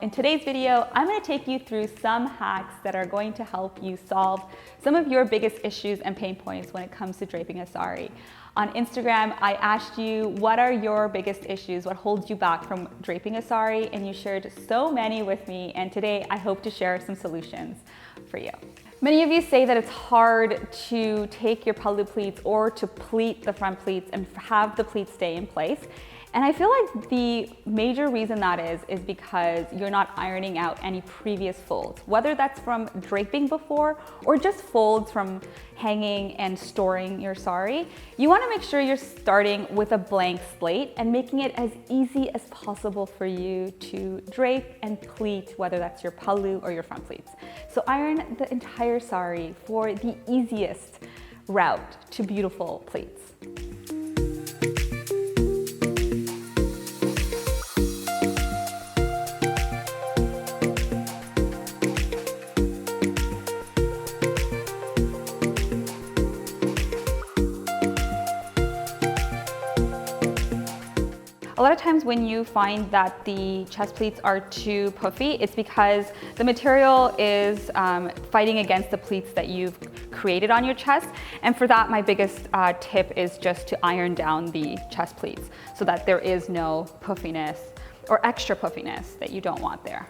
In today's video, I'm going to take you through some hacks that are going to help you solve some of your biggest issues and pain points when it comes to draping a sari. On Instagram, I asked you, what are your biggest issues? What holds you back from draping a sari? And you shared so many with me. And today I hope to share some solutions for you. Many of you say that it's hard to take your Pallu pleats or to pleat the front pleats and have the pleats stay in place. And I feel like the major reason that is because you're not ironing out any previous folds, whether that's from draping before or just folds from hanging and storing your sari. You want to make sure you're starting with a blank slate and making it as easy as possible for you to drape and pleat, whether that's your Pallu or your front pleats. So iron the entire sari for the easiest route to beautiful pleats. A lot of times when you find that the chest pleats are too puffy, it's because the material is fighting against the pleats that you've created on your chest. And for that, my biggest tip is just to iron down the chest pleats so that there is no puffiness or extra puffiness that you don't want there.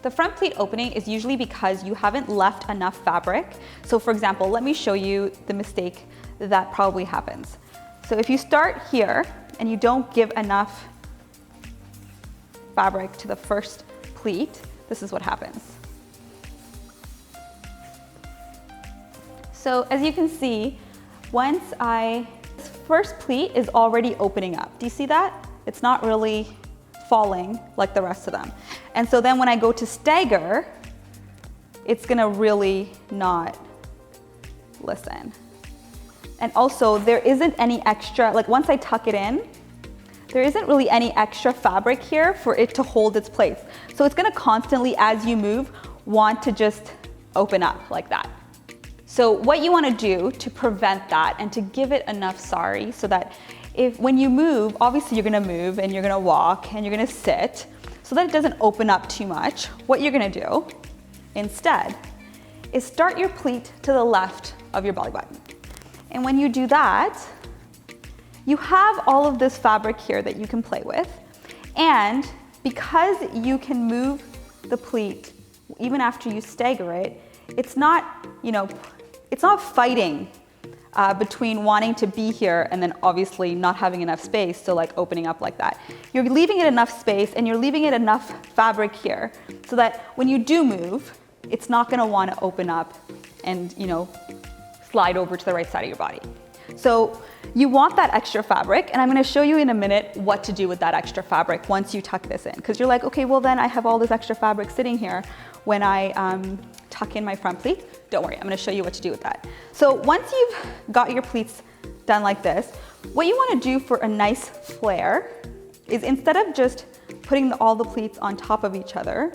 The front pleat opening is usually because you haven't left enough fabric. So for example, let me show you the mistake that probably happens. So if you start here and you don't give enough fabric to the first pleat, this is what happens. So as you can see, this first pleat is already opening up. Do you see that? It's not really falling like the rest of them. And so then when I go to stagger, it's gonna really not listen. And also there isn't any extra, like once I tuck it in, there isn't really any extra fabric here for it to hold its place. So it's gonna constantly, as you move, want to just open up like that. So what you wanna do to prevent that and to give it enough sari so that when you move, obviously you're gonna move and you're gonna walk and you're gonna sit so that it doesn't open up too much. What you're gonna do instead is start your pleat to the left of your belly button. And when you do that, you have all of this fabric here that you can play with. And because you can move the pleat even after you stagger it, it's not, it's not fighting between wanting to be here and then obviously not having enough space, so like opening up like that. You're leaving it enough space and you're leaving it enough fabric here so that when you do move, it's not gonna wanna open up and slide over to the right side of your body. So you want that extra fabric, and I'm gonna show you in a minute what to do with that extra fabric once you tuck this in. Because you're like, okay, well then I have all this extra fabric sitting here when I tuck in my front pleat. Don't worry, I'm gonna show you what to do with that. So once you've got your pleats done like this, what you wanna do for a nice flare is instead of just putting all the pleats on top of each other,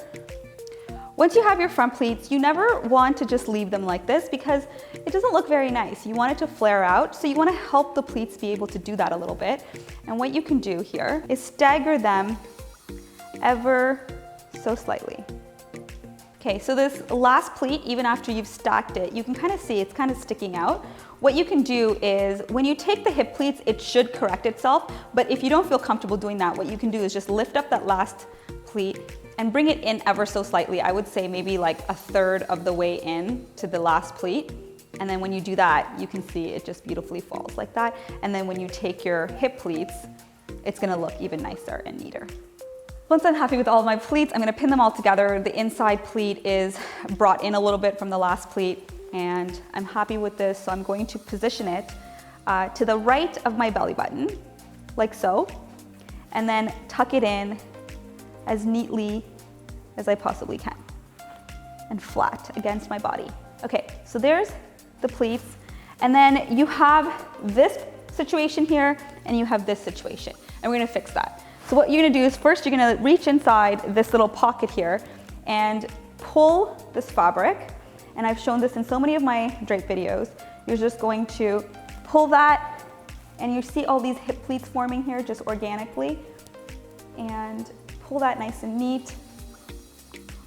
once you have your front pleats, you never want to just leave them like this because it doesn't look very nice. You want it to flare out, so you wanna help the pleats be able to do that a little bit. And what you can do here is stagger them ever so slightly. Okay, so this last pleat, even after you've stacked it, you can kind of see it's kind of sticking out. What you can do is when you take the hip pleats, it should correct itself. But if you don't feel comfortable doing that, what you can do is just lift up that last pleat and bring it in ever so slightly. I would say maybe like a third of the way in to the last pleat. And then when you do that, you can see it just beautifully falls like that. And then when you take your hip pleats, it's gonna look even nicer and neater. Once I'm happy with all of my pleats, I'm gonna pin them all together. The inside pleat is brought in a little bit from the last pleat, and I'm happy with this, so I'm going to position it to the right of my belly button, like so, and then tuck it in as neatly as I possibly can, and flat against my body. Okay, so there's the pleats, and then you have this situation here, and you have this situation, and we're gonna fix that. So what you're gonna do is first you're gonna reach inside this little pocket here and pull this fabric, and I've shown this in so many of my drape videos. You're just going to pull that, and you see all these hip pleats forming here just organically. And pull that nice and neat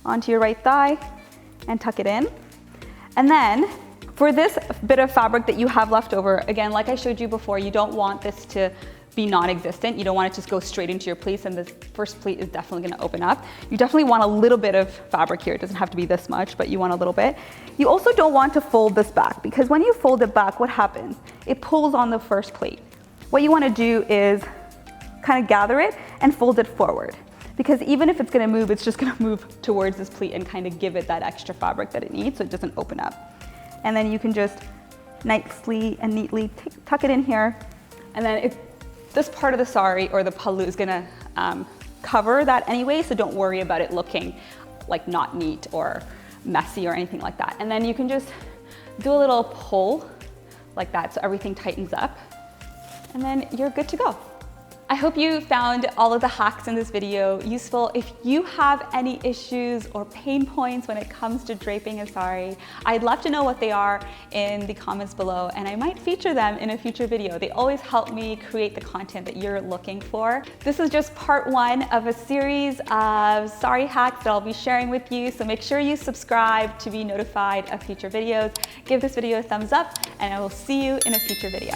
onto your right thigh and tuck it in. And then for this bit of fabric that you have left over, again, like I showed you before, you don't want this to be non-existent. You don't want it to just go straight into your pleats, and this first pleat is definitely gonna open up. You definitely want a little bit of fabric here. It doesn't have to be this much, but you want a little bit. You also don't want to fold this back, because when you fold it back, what happens? It pulls on the first pleat. What you wanna do is kind of gather it and fold it forward, because even if it's gonna move, it's just gonna move towards this pleat and kind of give it that extra fabric that it needs so it doesn't open up. And then you can just nicely and neatly tuck it in here. And then this part of the sari or the pallu is gonna cover that anyway, so don't worry about it looking like not neat or messy or anything like that. And then you can just do a little pull like that so everything tightens up, and then you're good to go. I hope you found all of the hacks in this video useful. If you have any issues or pain points when it comes to draping a sari, I'd love to know what they are in the comments below, and I might feature them in a future video. They always help me create the content that you're looking for. This is just part one of a series of sari hacks that I'll be sharing with you, so make sure you subscribe to be notified of future videos. Give this video a thumbs up, and I will see you in a future video.